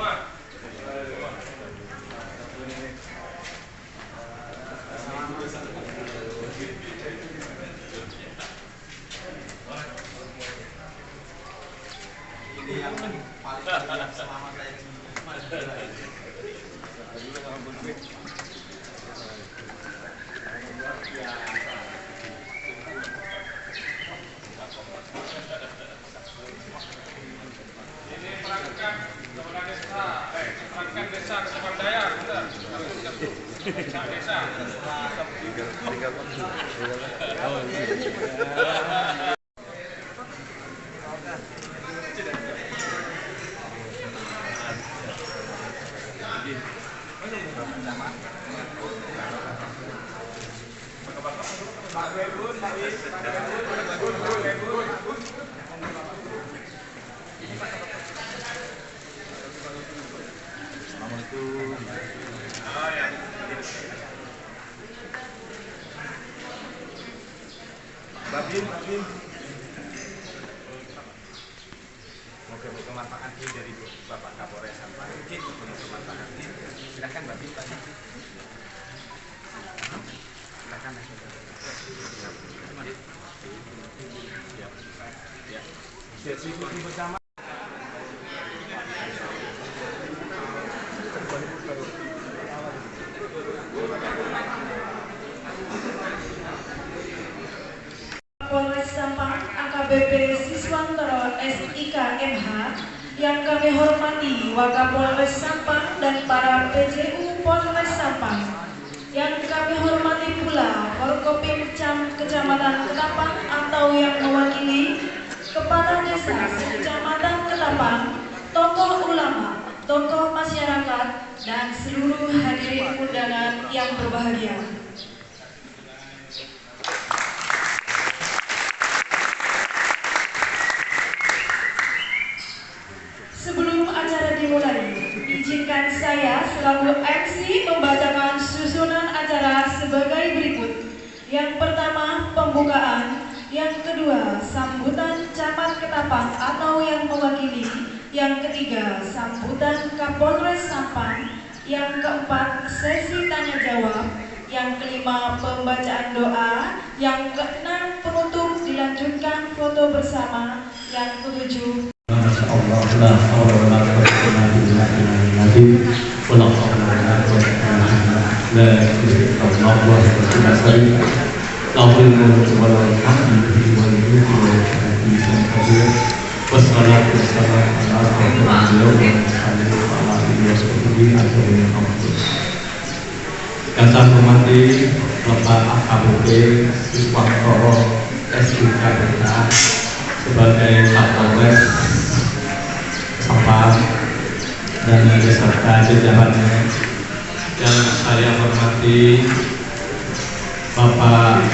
Ini yang paling selama saya perangkat desa Sumardaya, benar. Desa. Assalamualaikum. Babin. Moga-moga manfaat dari Bapak Kapolres sampai moga manfaat. Silakan Babin tadi. Silakan. Ya, ikuti bersama. Polres Sampang AKBP Siswantoro SIK MH yang kami hormati Wakapolres Sampang dan para PJU Polres Sampang, yang kami hormati pula Forkopim Kecamatan Ketapang atau yang mewakili Kepala Desa Kecamatan Ketapang, tokoh ulama, tokoh masyarakat, dan seluruh hadirin undangan yang berbahagia. Sebelum acara dimulai, izinkan saya selaku MC membacakan susunan acara sebagai berikut. Yang pertama, pembukaan. Yang kedua, sambutan Camat Ketapang atau yang mewakili. Yang ketiga, sambutan Kapolres Sampang. Yang keempat, sesi tanya jawab. Yang kelima, pembacaan doa. Yang keenam, penutup dilanjutkan foto bersama. Yang ketujuh, yang saya hormati Bapak AKBP Siswantoro SIK sebagai Kapolres Sampang dan beserta jajarannya, yang saya hormati Bapak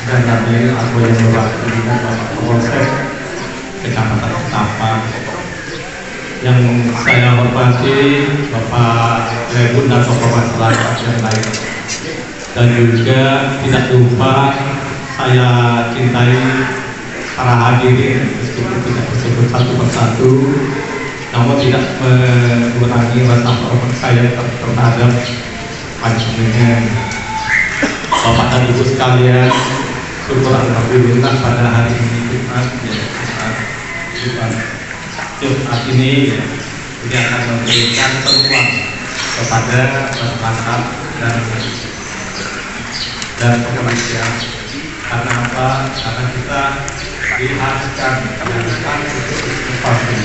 Ganamil atau yang mewakili Bapak Kapolsek Kecamatan Ketapang, yang saya hormati Bapak Lebun dan tokoh masyarakat yang lain, dan juga tidak lupa saya cintai para hadirin, meskipun tidak disebut satu persatu, namun tidak mengurangi rasa hormat saya terhadap panjenengan Bapak dan Ibu sekalian. Syukur alhamdulillah pada hari ini Jumat ini kita akan memberikan peluang kepada masyarakat dan kepolisian. Karena apa? Karena kita diharuskan untuk inovasi.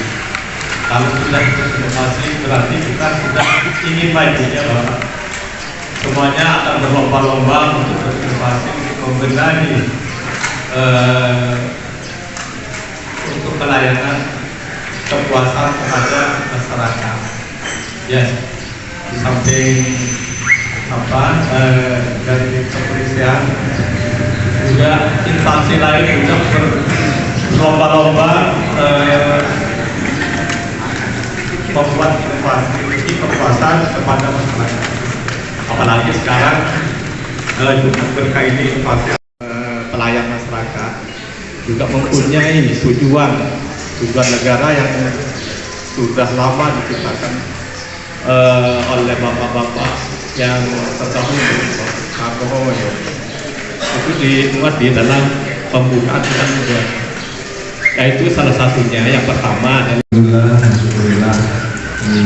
Kalau sudah inovasi berarti kita sudah ingin majunya Bapak. Semuanya akan berlomba-lomba untuk berinovasi, untuk membenahi untuk pelayanan kepuasan kepada masyarakat. Ya, di samping dari kepolisian juga instansi lain juga berlomba-lomba membuat inovasi kepuasan kepada masyarakat. Apalagi sekarang juga berkait ini inovasi pelayan masyarakat juga mempunyai tujuan negara yang sudah lama diciptakan oleh bapak-bapak yang terdahulu. Itu dimuat di dalam pembukaan kita juga. Yaitu salah satunya yang pertama adalah Alhamdulillah di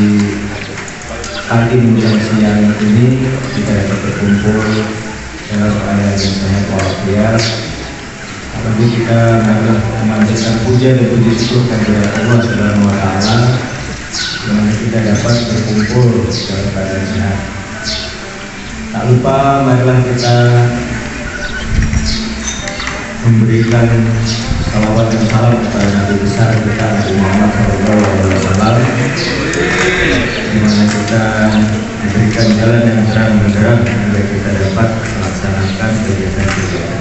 pagi menjelang siang ini kita dapat berkumpul dalam keadaan yang sangat walafiat. Apalagi kita memanjatkan puja dan puji syukur kepada Allah Subhanahu wa Ta'ala yang kita dapat berkumpul dalam keadaan sehat. Tak lupa marilah kita memberikan salawat dan salam kepada Nabi besar kita Nabi Muhammad SAW, di mana kita diberikan jalan yang terang benderang agar kita dapat melaksanakan kegiatan-kegiatan.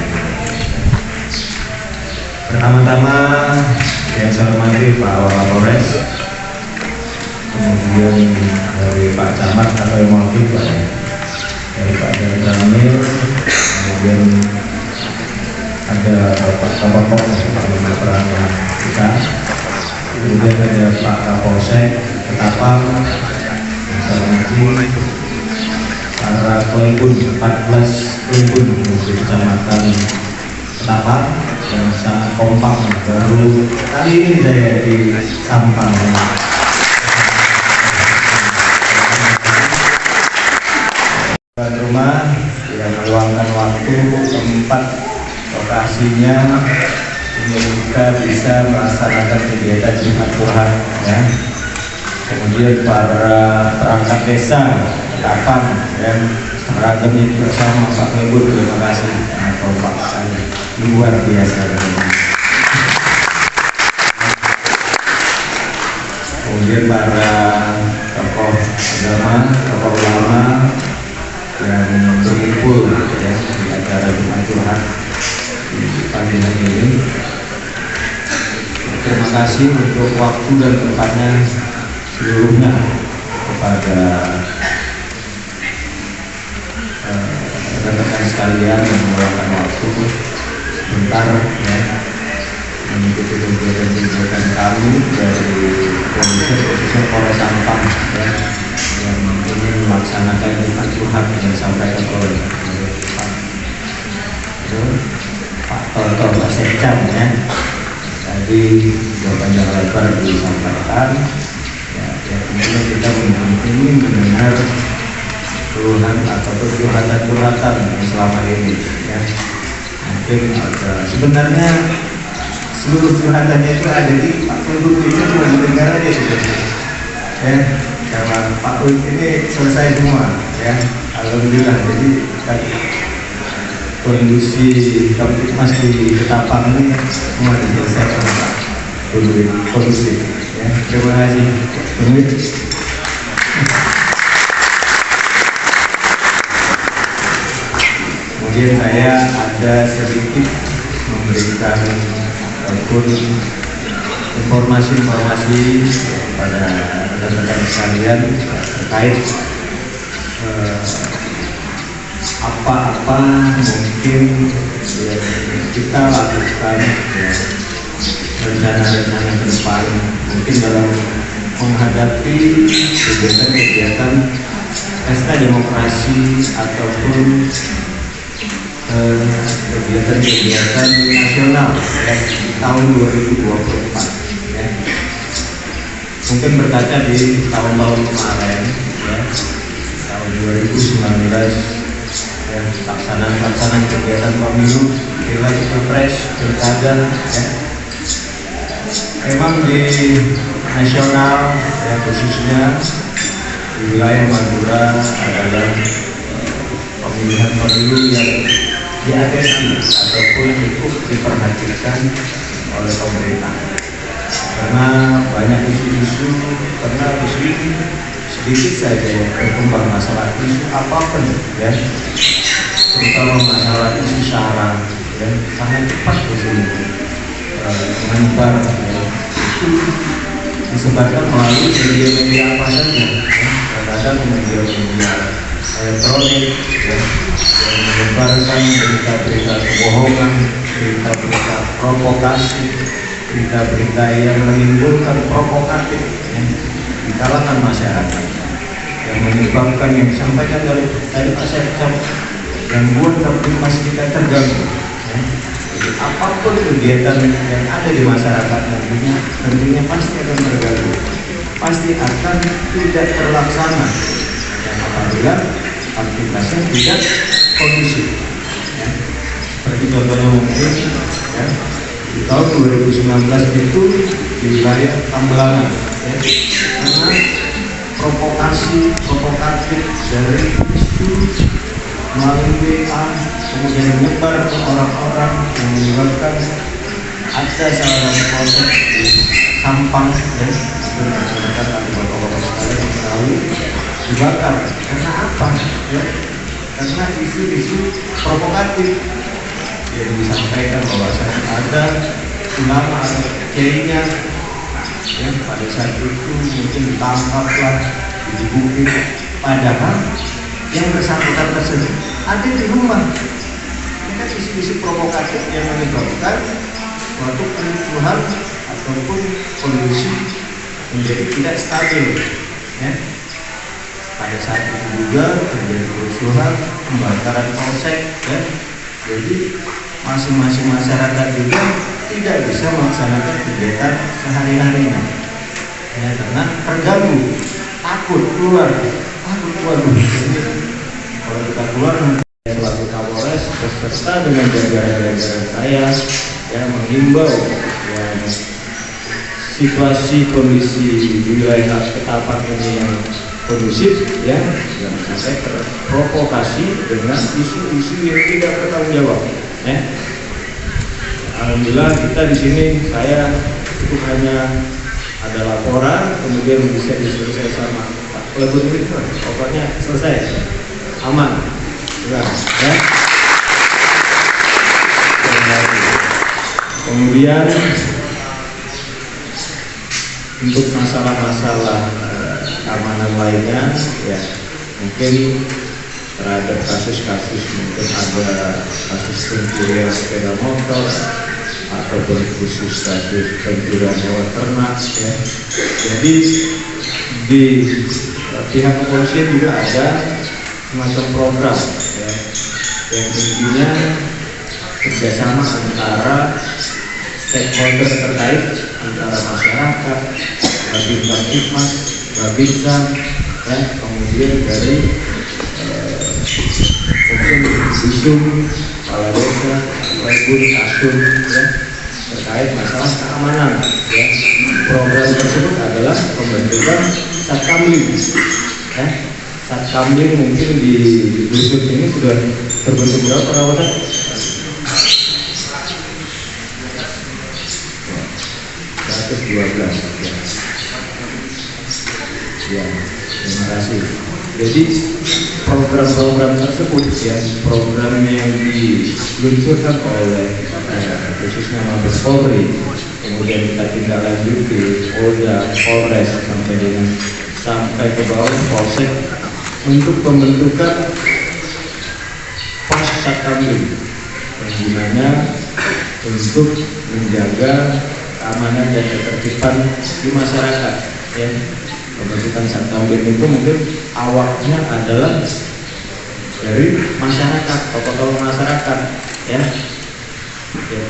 Pertama-tama yang saya hormati Pak Kapolres, kemudian dari Pak Camat atau yang mewakili dari Pak Jamil, kemudian ada Bapak Kapolres, Pak Peran kita, kemudian ada Pak Kapolsek Ketapang, para pengikut 14 pengikut di Kecamatan Ketapang yang sangat kompak. Baru kali ini saya di Sampang. Tuan rumah yang meluangkan waktu, tempat, lokasinya ini kita bisa melaksanakan kegiatan Jumat Tuhan, ya. Kemudian para perangkat desa Ketapang dan seragam itu bersama Pak Ibu, terima kasih sangat kompak sekali, luar biasa. Kemudian para tokoh agama, tokoh ulama yang berkumpul, ya, di acara Jumat Tuhan pagi hari ini. Terima kasih untuk waktu dan tempatnya seluruhnya kepada rekan-rekan sekalian yang meluangkan waktu sebentar, ya, mengikuti kegiatan-kegiatan kami dari polisi khususnya Polres Sampang, ya, yang ingin melaksanakan Jumat Tuhan yang disampaikan oleh Pak Toto Pak Sekcam, ya. Tadi jawabannya lebar disampaikan, ya, kemudian kita ingin mendengar keluhan atau curhatan yang selama ini, ya. Mungkin ada, sebenarnya seluruh curhatannya itu ada di Pak Pulbuk itu cuma didengar aja sebenarnya, ya. Karena Pak Pulbuk ini selesai semua, ya, alhamdulillah. Jadi kondisi Kamtipmas di Ketapang ini semua diselesaikan Pak Pulbuk kondusif, ya. Terima kasih. Kemudian saya ada sedikit memberikan informasi pada rekan-rekan sekalian terkait apa-apa mungkin yang kita lakukan, ya, rencana-rencana ke depan mungkin dalam menghadapi kegiatan-kegiatan pesta demokrasi ataupun kegiatan-kegiatan nasional, ya, tahun 2024, ya. Mungkin berkaca di tahun-tahun kemarin, ya, tahun 2019, ya, pelaksanaan kegiatan pemilu, pileg, pilpres, pilkada, ya. Memang di nasional, ya, khususnya di wilayah Madura adalah pemilihan pemilu yang diadesi ataupun cukup diperhatikan oleh pemerintah, karena banyak isu-isu, karena isu sedikit saja berkembang masalah isu apapun, ya, terutama masalah isu SARA, ya, sangat cepat menyebar, ya. Itu disebarkan melalui media-media apa saja, ya. Kadang media-media elektronik, ya, yang menyebarkan berita-berita kebohongan, berita-berita provokasi, berita-berita yang menimbulkan provokatif ya, di kalangan masyarakat, yang menyebabkan yang disampaikan dari Pak Sekcam, gangguan Kamtipmas kita terganggu ya. Jadi apapun kegiatan yang ada di masyarakat tentunya pasti akan terganggu, pasti akan tidak terlaksana dan apabila aktivitasnya tidak kondusif ya. Seperti contohnya mungkin ya, di tahun 2019 itu di wilayah Tambelangan ya, karena provokatif dari isu melalui WA kemudian menyebar ke orang-orang yang menyebabkan ada salah satu proses di Sampang ya, itu masyarakat atau bapak-bapak sekalian yang selalu dibakar. Karena apa ya? Karena isu-isu provokatif yang disampaikan bahwasanya ada ulama atau kiainya ya, pada saat itu mungkin ditangkaplah, digebukin, padahal yang bersangkutan tersebut ada di rumah. Ini kan isu-isu provokatif yang menyebabkan suatu kericuhan ataupun kondisi menjadi tidak stabil ya. Pada saat itu juga terjadi kerusuhan, pembakaran polsek ya. Jadi masing-masing masyarakat juga tidak bisa melaksanakan kegiatan sehari-harinya ya, karena terganggu, takut keluar. Kalau kita keluar selaku Kapolres beserta dengan jajaran-jajaran saya yang menghimbau ya, situasi kondisi di wilayah Ketapang ini yang kondusif ya, jangan sampai terprovokasi dengan isu-isu yang tidak bertanggung jawab ya. Alhamdulillah kita di sini saya cukup hanya ada laporan kemudian bisa diselesaikan sama Pak Lebut itu pokoknya selesai aman ya. Kemudian untuk masalah-masalah keamanan lainnya ya, mungkin terhadap kasus-kasus mungkin ada kasus pencurian sepeda motor ataupun khusus kasus pencurian hewan ternak ya. Jadi di pihak kepolisian juga ada semacam program ya, yang intinya kerjasama antara stakeholder terkait antara masyarakat, Kamtipmas, Babinsa ya, kemudian dari mungkin Disum, Kepala Desa, Lebun, Asun ya, terkait masalah keamanan ya. Program tersebut adalah pembentukan Satkamling ya. Satkamling mungkin di dusun ini sudah terbentuk berapa perawatan? Ya, 112 ya, terima kasih. Jadi program-program tersebut ya, program yang diluncurkan oleh khususnya Mabes Polri, kemudian kita tindak lanjuti Polda, Polres sampai ke bawah Polsek untuk pembentukan pos Satkamling yang gunanya untuk menjaga keamanan dan ketertiban di masyarakat ya. Pembentukan Satkamling itu mungkin awalnya adalah dari masyarakat, tokoh-tokoh masyarakat ya,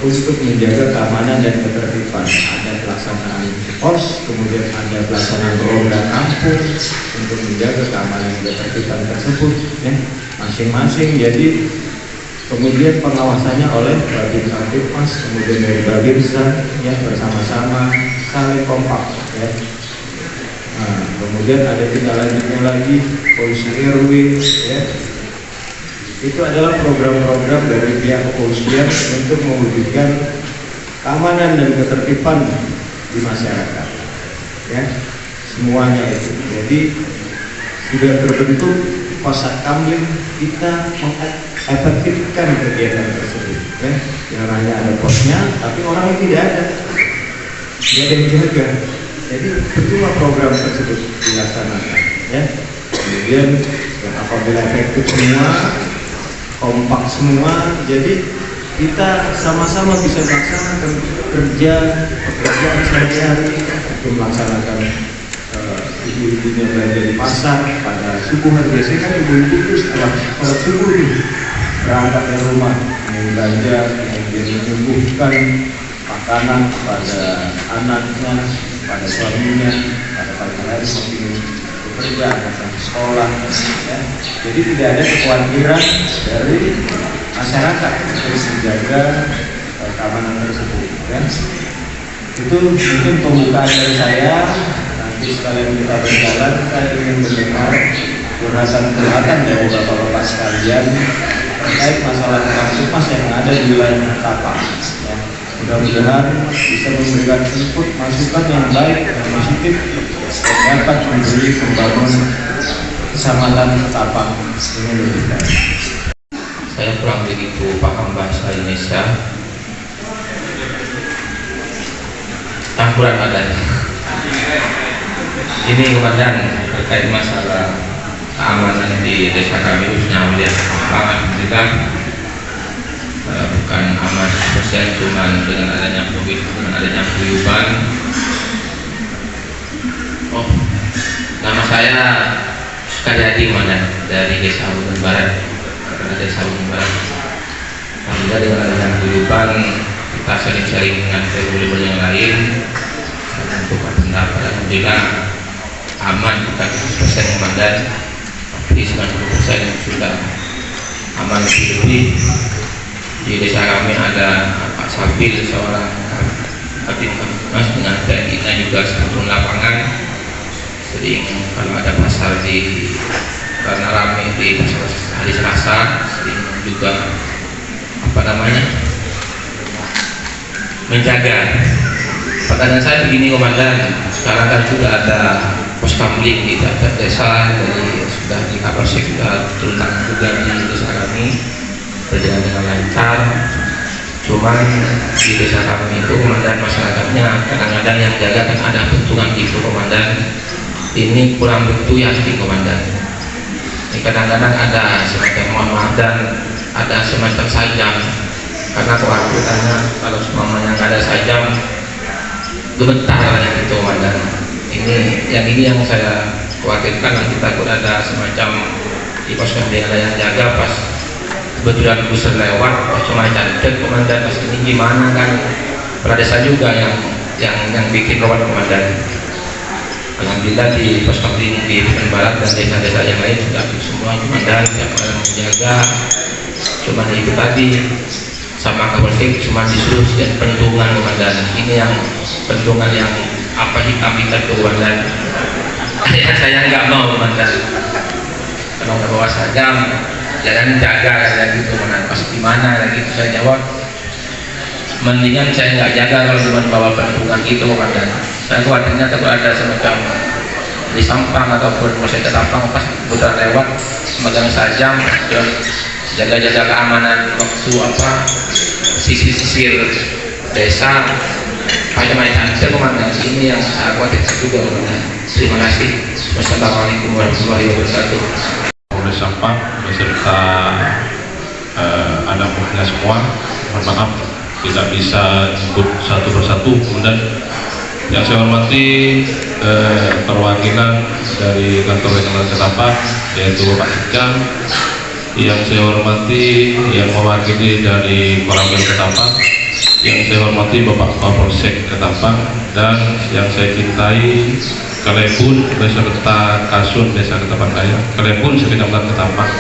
untuk menjaga keamanan dan ketertiban. Ada pelaksanaan pos, kemudian ada pelaksanaan program kampung untuk menjaga keamanan dan ketertiban tersebut ya, masing-masing. Jadi kemudian pengawasannya oleh Babin Kamtipmas, kemudian dari Babinsa ya, bersama-sama saling kompak ya. Nah, kemudian ada tindak lanjutnya lagi polisi RW ya. Itu adalah program-program dari pihak kepolisian untuk mewujudkan keamanan dan ketertiban di masyarakat ya, semuanya itu. Jadi sudah terbentuk pos Satkamling, kita mengefektifkan kegiatan tersebut ya. Yang hanya ada posnya tapi orangnya tidak ada yang jaga. Jadi percuma program tersebut dilaksanakan ya. Kemudian apabila efektif semua, kompak semua, jadi kita sama-sama bisa melaksanakan pekerjaan sehari-hari, melaksanakan ibu-ibunya belanja di pasar pada subuh hari. Biasanya kan ibu-ibu itu setelah subuh berangkat dari rumah belanja, kemudian menyembuhkan makanan pada anaknya, pada suaminya, pada pagi hari mungkin bekerja, anak sekolah, ya. Jadi tidak ada kekhawatiran dari masyarakat untuk menjaga keamanan tersebut, ya. Itu mungkin pembukaan dari saya. Nanti sekalian kita berjalan, saya ingin mendengar curhatan-curhatan dari bapak-bapak sekalian terkait masalah kamtipmas yang ada di wilayah Ketapang, ya. Mudah-mudahan bisa memberikan input masukan yang baik dan positif yang dapat memberi membangun keselamatan Ketapang ini lebih baik. Saya kurang begitu paham bahasa Indonesia, kurang ada. Ini komandan terkait masalah keamanan di desa kami, khususnya wilayah Ketapang, alhamdulillah bukan aman sosial, cuman dengan adanya COVID, dengan adanya paguyuban. Oh, nama saya Sukaryadi komandan dari Desa Bungun Barat, karena Desa Bungun Barat. Alhamdulillah dengan adanya paguyuban kita sharing-sharing dengan stakeholder yang lain untuk pendapat. Alhamdulillah aman, bukan 100% komandan, tapi 90% sudah aman lebih. Di desa kami ada Pak Sabil, seorang kabin kamtipmas, dengan TNI-nya juga satu lapangan. Sering kalau ada pasar di karena ramai di hari Selasa, sering juga menjaga. Pertanyaan saya begini komandan, sekarang kan sudah ada pos kamling di desa, jadi sudah di Kapolsek sudah turun juga di desa kami, berjalan dengan lancar. Cuman di desa kami itu komandan, masyarakatnya kadang-kadang yang jaga kan ada bentukan gitu komandan. Ini kurang begitu yakin komandan. Ini kadang-kadang ada semacam mohon maaf dan ada semacam sajam, karena kekhawatirannya kalau semuanya nggak ada sajam gemetar lah gitu komandan. Ini yang saya khawatirkan, nanti takut ada semacam di pos kamling ada yang jaga, pas kebetulan bus lewat pas cuma cantik komandan, pas ini gimana kan pradesa juga yang bikin lawan komandan. Alhamdulillah di pos kamling di Bungun Barat dan desa-desa yang lain sudah semua komandan yang menjaga. Cuma itu tadi sama Kapolsek cuma disuruh dan pentungan komandan. Ini yang pentungan yang apa hitam-hitam ke komandan. Saya nggak mau komandan. Kalau nggak bawa sajam, jangan jaga kayak gitu komandan. Pas gimana lagi itu saya jawab, mendingan saya nggak jaga kalau cuma bawa pentungan gitu komandan. Saya khawatirnya takut ada semacam di Sampang ataupun Polsek Ketapang pas putar lewat megang sajam, jaga-jaga keamanan waktu sisir desa macam-macam. Saya komandan, ini yang saya khawatirkan juga komandan. Terima kasih. Wassalamualaikum warahmatullahi wabarakatuh. Polres Sampang beserta anak buahnya semua, mohon maaf tidak bisa ikut satu persatu. Kemudian yang saya hormati perwakilan dari kantor regional Ketapang, yaitu Pak Sekjam. Yang saya hormati yang mewakili dari Koramil Ketapang, yang saya hormati Bapak Kapolsek Ketapang, dan yang saya cintai Kelepun beserta Kasun Desa Ketapang Raya, Kelepun Sekecamatan Ketapang.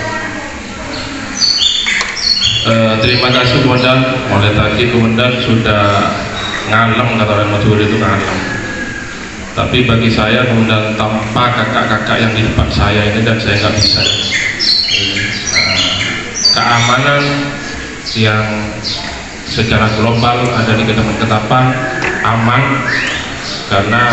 Terima kasih komandan, mulai tadi komandan sudah ngalem, kata orang Madura itu ngalem. Tapi bagi saya komandan tanpa kakak-kakak yang di depan saya ini, dan saya nggak bisa. Keamanan yang secara global ada di Kecamatan Ketapang aman karena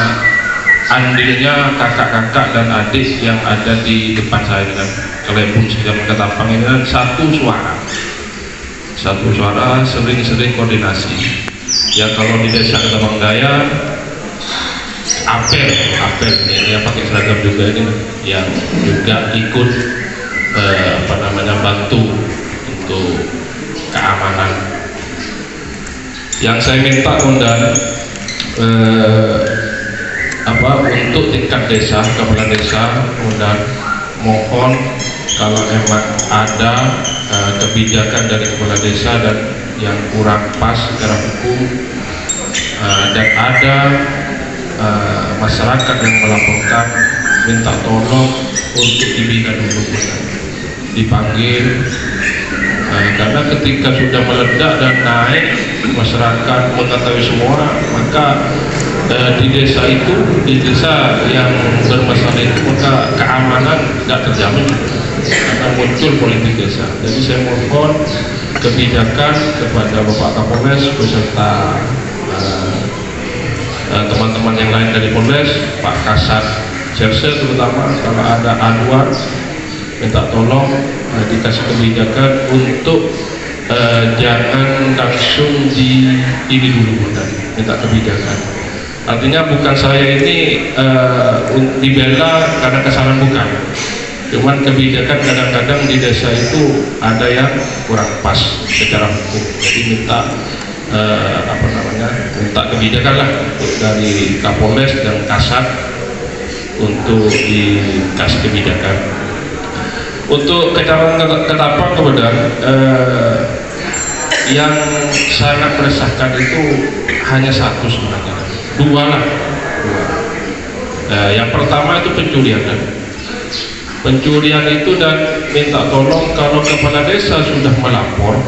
andilnya kakak-kakak dan adik yang ada di depan saya dengan Kelepun Sekecamatan Ketapang ini kan satu suara, sering-sering koordinasi. Ya kalau di desa Ketapang Raya apel ini yang pakai seragam juga ini yang juga ikut bantu untuk keamanan Yang saya minta undang untuk tingkat desa, kepala desa, undang mohon kalau emang ada kebijakan dari kepala desa dan yang kurang pas secara hukum, dan ada masyarakat yang melaporkan, minta tolong untuk dibina dulu, dipanggil, karena ketika sudah meledak dan naik, masyarakat mengetahui semua, maka di desa itu, di desa yang bermasalah itu, maka keamanan tidak terjamin karena muncul politik desa. Jadi saya mohon kebijakan kepada Bapak Kapolres beserta teman-teman yang lain dari Polres, Pak Kasat Serse terutama, kalau ada aduan minta tolong dikasih kebijakan untuk jangan langsung ini dulu, minta kebijakan. Artinya bukan saya ini dibela karena kesalahan, bukan, cuman kebijakan kadang-kadang di desa itu ada yang kurang pas secara hukum, jadi minta minta kebijakan lah dari Kapolres dan Kasat untuk dikasih kebijakan. Untuk Kecamatan Ketapang kemudian yang sangat meresahkan itu hanya satu sebenarnya, dua. Yang pertama itu pencurian itu, dan minta tolong kalau kepala desa sudah melapor,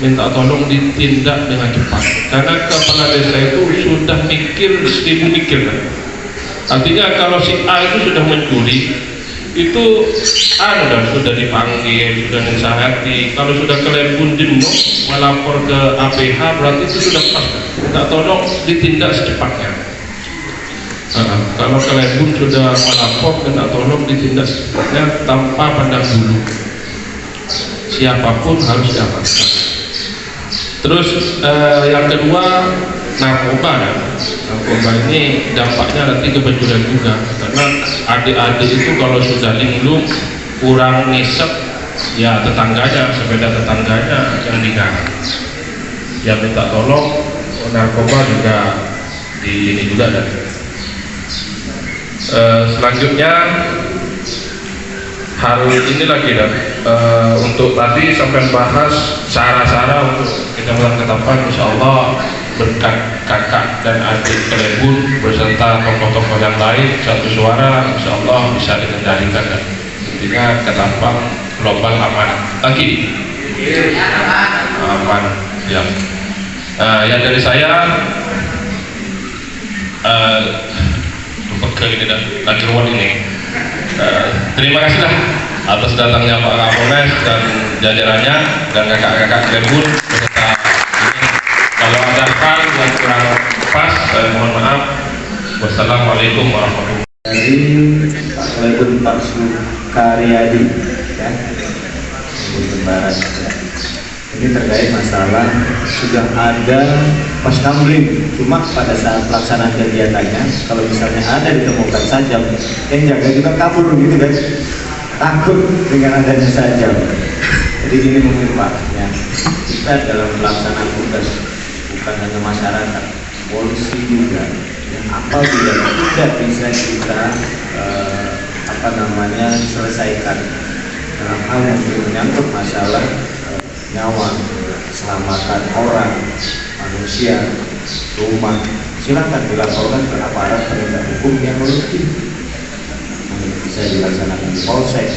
minta tolong ditindak dengan cepat, karena kepala desa itu sudah mikir 1000 mikir kan. Artinya kalau si A itu sudah mencuri, itu sudah dipanggil, sudah disahati. Kalau sudah kelebun jenuh melapor ke APH, berarti itu sudah pas, minta tolong ditindak secepatnya. Kalau kelebun sudah melapor, minta tolong ditindak secepatnya tanpa pandang bulu, siapapun harus diamankan. Terus yang kedua, narkoba. Narkoba ini dampaknya nanti ke pencurian juga, karena adik-adik itu kalau sudah linglung kurang ngisep, ya tetangganya, sepeda tetangganya yang digarap. Ya minta tolong narkoba juga di ini juga ada. Selanjutnya hari ini lagi untuk tadi sampai bahas cara-cara untuk Kecamatan Ketapang, insya Allah berkat kakak dan adik Kelebun beserta tokoh-tokoh yang lain satu suara, insya Allah bisa dikendalikan. Intinya Ketapang global aman lagi, aman ya. Yang dari saya ini lagi ruwet ini. Terima kasih lah atas datangnya Pak Kapolres dan jajarannya dan kakak-kakak Kelebun beserta ini. Kalau ada hal yang kurang pas, saya mohon maaf. Wassalamualaikum warahmatullahi wabarakatuh. Dari Pak Kelebun Pak Sukaryadi, ya, Barat, ya. Ini terkait masalah sudah ada pos kamling, cuma pada saat pelaksanaan kegiatannya, kalau misalnya ada ditemukan sajam, yang jaga juga kabur gitu kan, takut dengan adanya sajam. Jadi gini mungkin Pak, ya, kita dalam pelaksanaan tugas bukan hanya masyarakat, polisi juga, yang apabila tidak bisa kita selesaikan dalam hal yang menyangkut masalah nyawa, keselamatan orang, manusia, rumah, silakan dilaporkan ke aparat penegak hukum yang berwenang. Bisa dilaksanakan di polsek,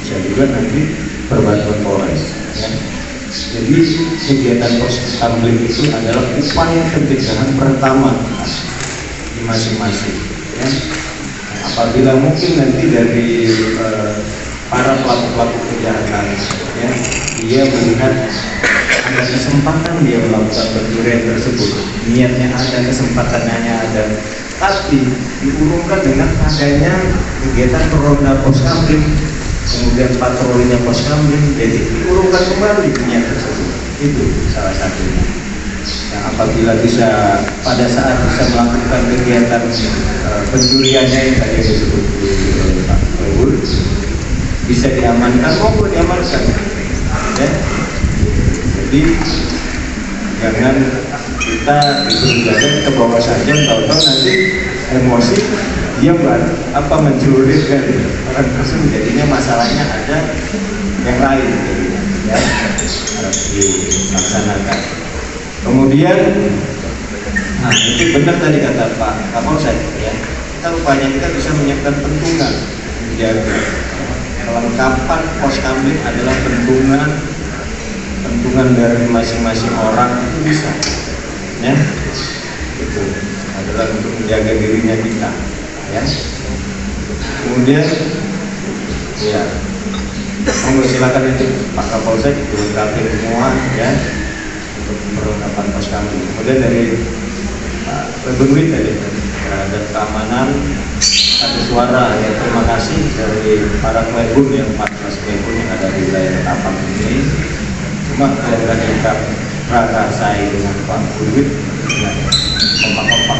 bisa juga nanti perbantuan Polres, ya. Jadi kegiatan pos kamling itu adalah upaya pencegahan pertama di masing-masing, ya. Apabila mungkin nanti dari para pelaku-pelaku kejahatan, ya, dia melihat ada kesempatan dia melakukan pencurian tersebut, niatnya ada, kesempatannya ada, tapi diurungkan dengan adanya kegiatan peronda pos kamling, kemudian patrolinya pos kamling, jadi diurungkan kembali niat tersebut. Itu salah satunya. Yang apabila bisa pada saat bisa melakukan kegiatan pencuriannya yang tadi disebut oleh Pak Kelebun, bisa diamankan maupun diamankan, ya. Jadi jangan kita diberi ke bawah saja, tahu-tahu nanti emosi dia mencuri kan, orang tersebut jadinya masalahnya ada yang lain jadinya, ya harus dilaksanakan. Kemudian, nah itu benar tadi kata Pak Kapolsek, ya kita kita bisa menyiapkan pentungan, menjaga kelengkapan poskamling adalah pentungan dari masing-masing orang itu bisa, ya itu adalah untuk menjaga dirinya kita, ya. Kemudian ya monggo silakan itu Pak Kapolsek dilengkapi semua, ya untuk perlengkapan poskamling. Kemudian dari Pak Lebenwit tadi terhadap keamanan ada suara, ya terima kasih dari para klebun yang 14 klebun yang ada di wilayah Ketapang ini. Cuma keluarga kita prakarsa dengan Pak Lebenwit ya kompak-kompak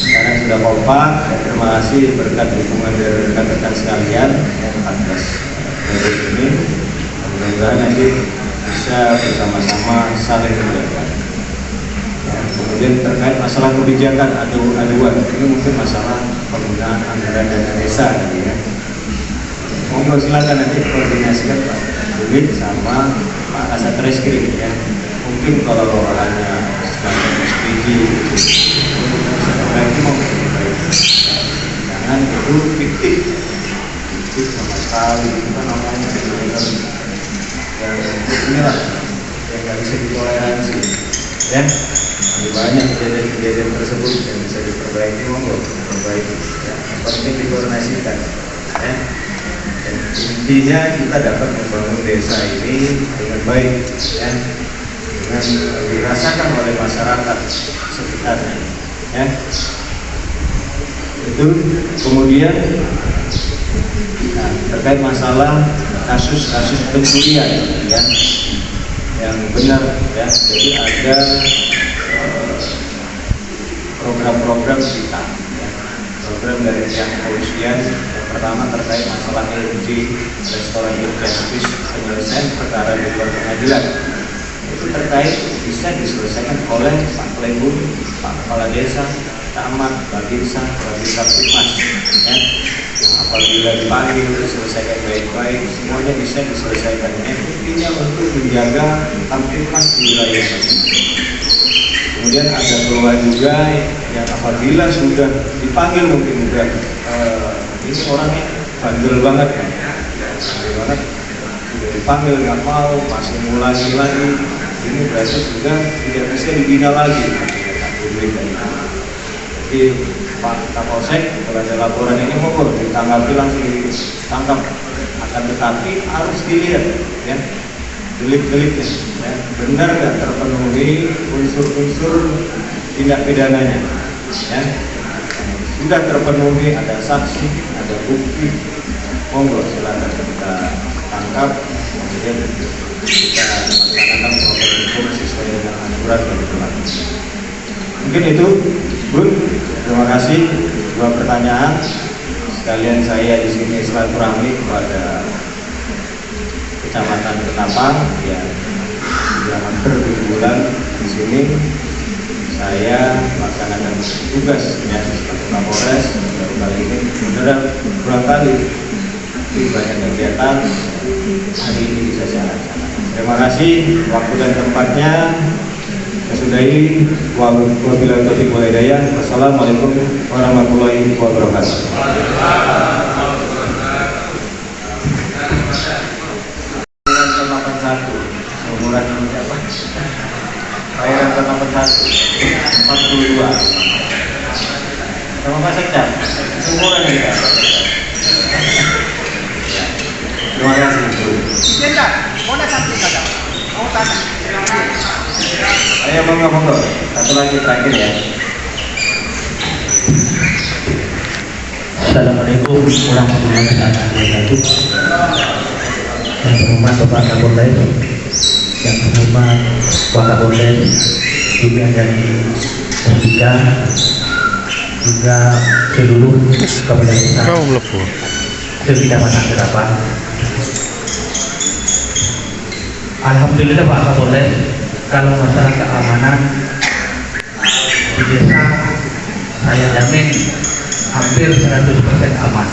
karena sudah kompak, ya terima kasih berkat dukungan dari rekan-rekan sekalian yang 14 klebun ini. Mudah-mudahan nanti bisa bersama-sama saling menjaga. Kemudian terkait masalah kebijakan aduan, ini mungkin masalah penggunaan anggaran dana desa, ya. Monggo silakan nanti koordinasikan Pak Bubit sama Pak Kasat Reskrim, ya. Mungkin kalau hanya sebagai SPG bisa perbaiki, monggo diperbaiki. Jangan itu fiktif sama sekali, itu kan namanya yang inilah yang nggak bisa ditoleransi, ya. Banyak kejadian tersebut yang bisa diperbaiki, monggo diperbaiki, ya. Yang penting dikoordinasikan, ya. Dan intinya kita dapat membangun desa ini dengan baik, ya, dengan dirasakan oleh masyarakat sekitarnya, ya. Itu kemudian nah, terkait masalah kasus-kasus pencurian, ya, yang benar, ya. Jadi ada program-program kita, ya, program dari pihak kepolisian. Yang pertama terkait masalah LG Restoratif Justice, penyelesaian perkara di luar pengadilan. Itu terkait bisa diselesaikan oleh Pak Klebun, Pak Kepala Desa, Camat, Babinsa, Kaptimas, ya. Apabila dipanggil diselesaikan baik-baik, semuanya bisa diselesaikan. Intinya untuk menjaga Kaptimas di wilayah ini. Kemudian ada keluhan juga yang apabila sudah dipanggil mungkin juga ini orangnya bandel banget, kan? Bandel banget, sudah dipanggil nggak mau, masih ngulangi lagi, ini berarti sudah tidak bisa dibina lagi. Jadi Pak Kapolsek kalau ada laporan ini mogok ditanggapi langsung ditangkap, akan tetapi harus dilihat, ya, delik-deliknya, ya, benar nggak terpenuhi unsur-unsur tindak pidananya, ya. Sudah terpenuhi, ada saksi, ada bukti, monggo silakan kita tangkap, kemudian kita laksanakan proses hukum sesuai dengan aturan yang berlaku. Mungkin itu, Bun. Terima kasih. Dua pertanyaan. Sekalian saya di sini silaturahmi kepada Kecamatan Ketapang, ya, sudah hampir 7 bulan di sini. Saya melaksanakan tugas, ya, sebagai Kapolres. Baru kali ini benar berulang kali, tapi banyak kegiatan hari ini bisa saya laksanakan. Terima kasih waktu dan tempatnya. Sudahi wabillahi taufiq wal hidayah. Wassalamualaikum warahmatullahi wabarakatuh. Umuran apa? Bayaran ke-81 42. Sama Pak Sekda. Umuran kita. Terima kasih. Sekda, mau satu kata. Mau tanya. Ayo monggo. Satu lagi terakhir, ya. Assalamualaikum warahmatullahi wabarakatuh. Yang terhormat Bapak Kapolres, yang terhormat Pak Kapolres, juga dari Persika, juga seluruh Kepala Desa Kecamatan Ketapang. Alhamdulillah Pak Kapolres, kalau masalah keamanan di desa saya jamin hampir 100% aman.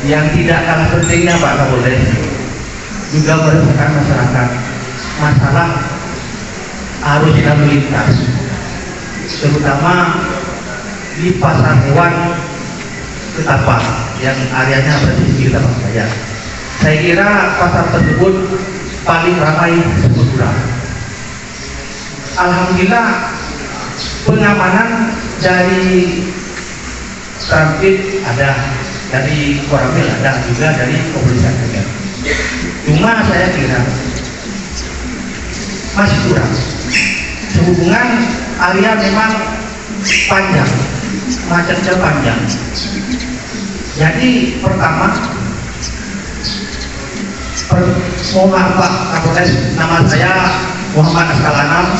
Yang tidak kalah pentingnya Pak Kapolres juga meresahkan masyarakat, masalah arus lalu lintas, terutama di pasar hewan Ketapang yang areanya berada di Ketapang Jaya. Saya kira pasar tersebut paling ramai sebulan. Alhamdulillah pengamanan dari transit ada, dari Koramil ada, juga dari kepolisian ada. Cuma saya kira masih kurang. Sehubungan area memang panjang, macetnya panjang. Jadi pertama, mohon maaf Pak Kapolres, nama saya Muhammad Askalanam,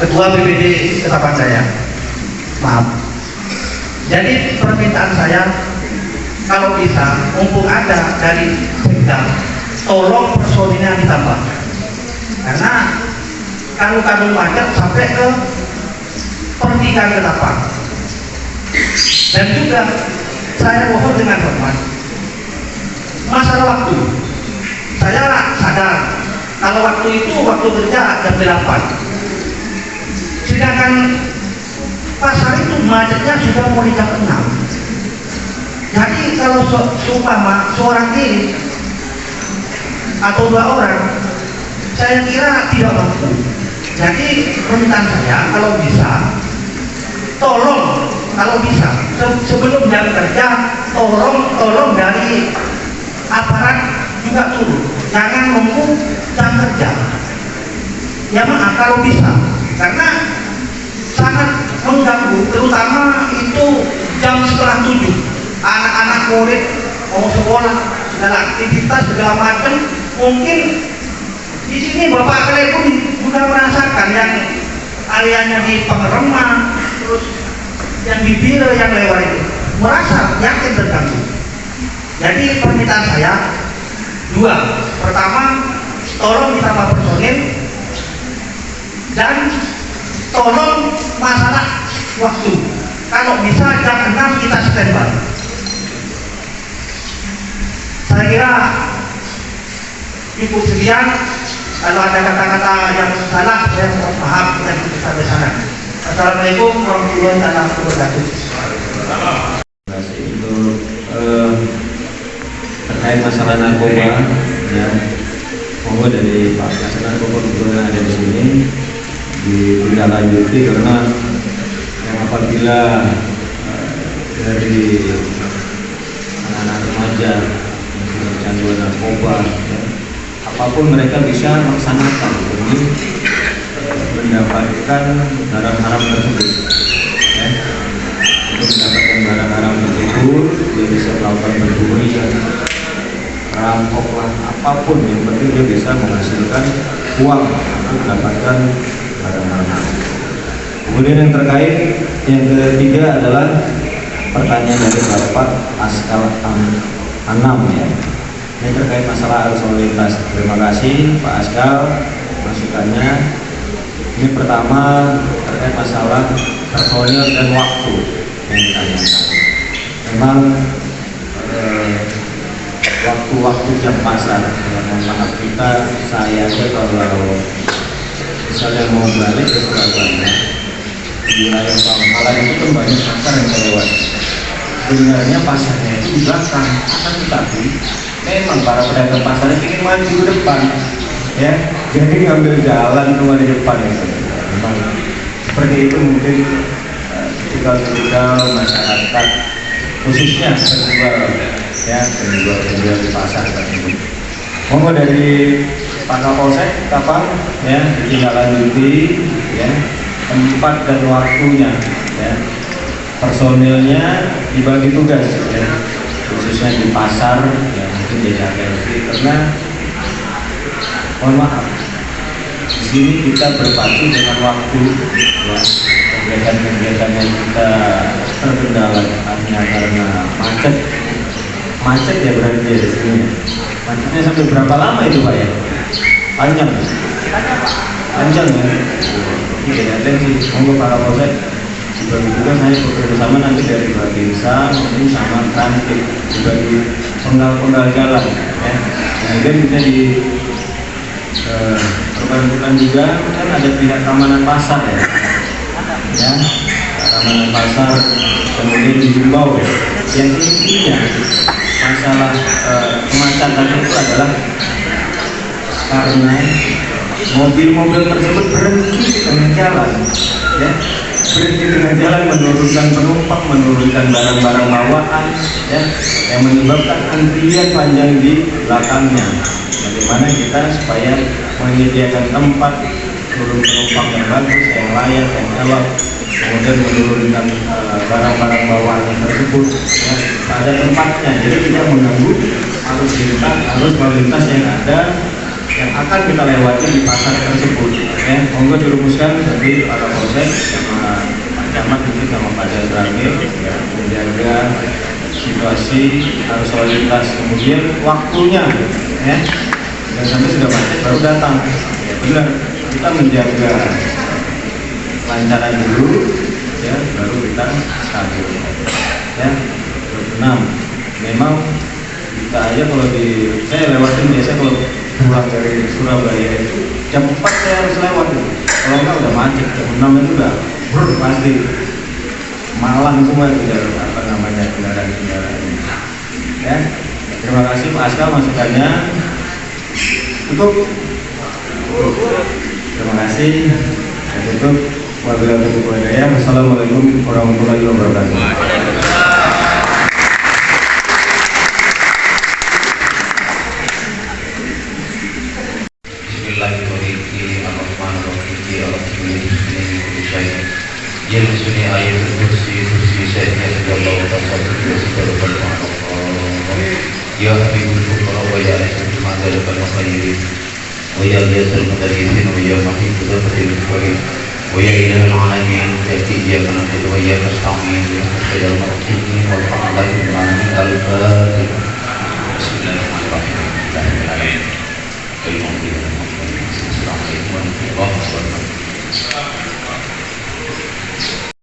Ketua BPD Ketapang Jaya. Maaf. Jadi permintaan saya, kalau bisa, mumpung ada dari Pemda, tolong personilnya ditambah. Karena kalau macet sampai ke pertigaan Ketapang. Dan juga saya mohon dengan hormat, masalah waktu. Saya sadar kalau waktu itu waktu kerja jam 8. Sedangkan pasar itu macetnya sudah mulai jam 6. Jadi kalau seumpama seorang diri atau 2 orang, saya kira tidak mampu. Jadi permintaan saya kalau bisa, tolong kalau bisa sebelum jam kerja, tolong dari aparat juga turun, jangan nunggu jam kerja. Ya maaf kalau bisa, karena sangat mengganggu, terutama itu jam setelah 7. Anak-anak murid mau sekolah, segala aktivitas segala macam. Mungkin di sini Bapak kalian pun juga merasakan yang areanya di Pengerema, terus yang di Biro yang lewat itu, merasa yakin terganggu. Jadi permintaan saya 2. Pertama, tolong ditambah personil, dan tolong masalah waktu. Kalau bisa jam 6 kita standby. Saya kira cukup sekian. Kalau ada kata-kata yang salah, saya mohon maaf dan sampai sana. Assalamualaikum warahmatullahi wabarakatuh. Terima kasih untuk terkait masalah narkoba, ya, monggo dari Pak Kasat Narkoba yang ada di sini ditindaklanjuti, karena yang apabila dari anak-anak remaja yang kecanduan narkoba, ya, apapun mereka bisa melaksanakan demi mendapatkan barang haram tersebut, ya. Untuk mendapatkan barang haram tersebut, dia bisa melakukan pencurian, rampok lah, apapun, yang penting dia bisa menghasilkan uang untuk mendapatkan barang haram. Kemudian yang terkait yang ketiga adalah pertanyaan dari Bapak Askal Anam, ya. Ini terkait masalah arus lalu lintas. Terima kasih Pak Askal masukannya. Ini pertama terkait masalah personil dan waktu yang ditanyakan. Memang waktu-waktu jam pasar, mohon maaf saya aja kalau misalnya mau balik ke Surabaya, di wilayah Pangkalan itu kan banyak pasar yang lewat. Sebenarnya pasarnya itu di belakang, akan tetapi memang para pedagang pasarnya ingin maju ke depan, ya, jadi ngambil jalan cuma di depan itu. Memang seperti itu mungkin tinggal masyarakat, khususnya penjual, ya, penjual di pasar tersebut. Monggo dari Pak Kapolsek Ketapang, ya, ditindaklanjuti, ya, tempat dan waktunya, ya, personilnya dibagi tugas, ya, khususnya di pasar, ya, mungkin dijaga, karena mohon maaf, di sini kita berpacu dengan waktu, ya, kegiatan-kegiatan yang kita terkendala hanya karena macet, ya, berarti di sini. Macetnya sampai berapa lama itu Pak, ya? Panjang. panjang ya. Ini tidak ada sih. Monggo para polsek juga saya bekerja sama nanti dari Babinsa maupun sama Transit sebagai penggal jalan ya. Kemudian bisa di perbantukan juga kan ada pihak keamanan pasar ya, keamanan pasar, kemudian dihimbau ya. Yang intinya masalah kemacetan itu adalah karena mobil-mobil tersebut berhenti di tengah jalan ya, berhenti di tengah jalan, menurunkan penumpang, menurunkan barang-barang bawaan ya, yang menyebabkan antrian panjang di belakangnya. Bagaimana kita supaya menyediakan tempat turun penumpang yang bagus, yang layak, yang elok, kemudian menurunkan barang-barang bawaan tersebut ya, pada tempatnya, jadi tidak mengganggu arus lalu lintas yang ada yang akan kita lewati di pasar tersebut ya. Monggo dirumuskan dari para polsek sama Pak Camat itu sama Pak Jasrangil ya, menjaga situasi arus lalu lintas, kemudian waktunya ya, dan sampai sudah macet baru datang ya, benar kita menjaga lancaran dulu ya, baru kita stabil ya. 6. Memang kita aja kalau saya lewatin biasa kalau pulang dari Surabaya itu jam 4 saya harus lewat itu. Kalau enggak udah macet, jam 6 itu udah pasti malang semua itu kendaraan-kendaraan ya. Terima kasih Pak Askal masukannya. Cukup. Terima kasih. Tutup. Wabillahi taufiq wal hidayah. Wassalamualaikum warahmatullahi wabarakatuh. Yelusuni ayat kursi saya Allah taala segala perkara. Ya Habibul Fuqara wa ya Asyid Madal al-Khairi wa ya Yasir Mudarisin wa ya Mahibul Fadil Farid wa ya Ilahul Alamin yati ya kanatu wa ya Nasta'in ya Sayyidul Muqtinin wal Fa'alahi Al-Alamin Al-Fatih. Bismillahirrahmanirrahim.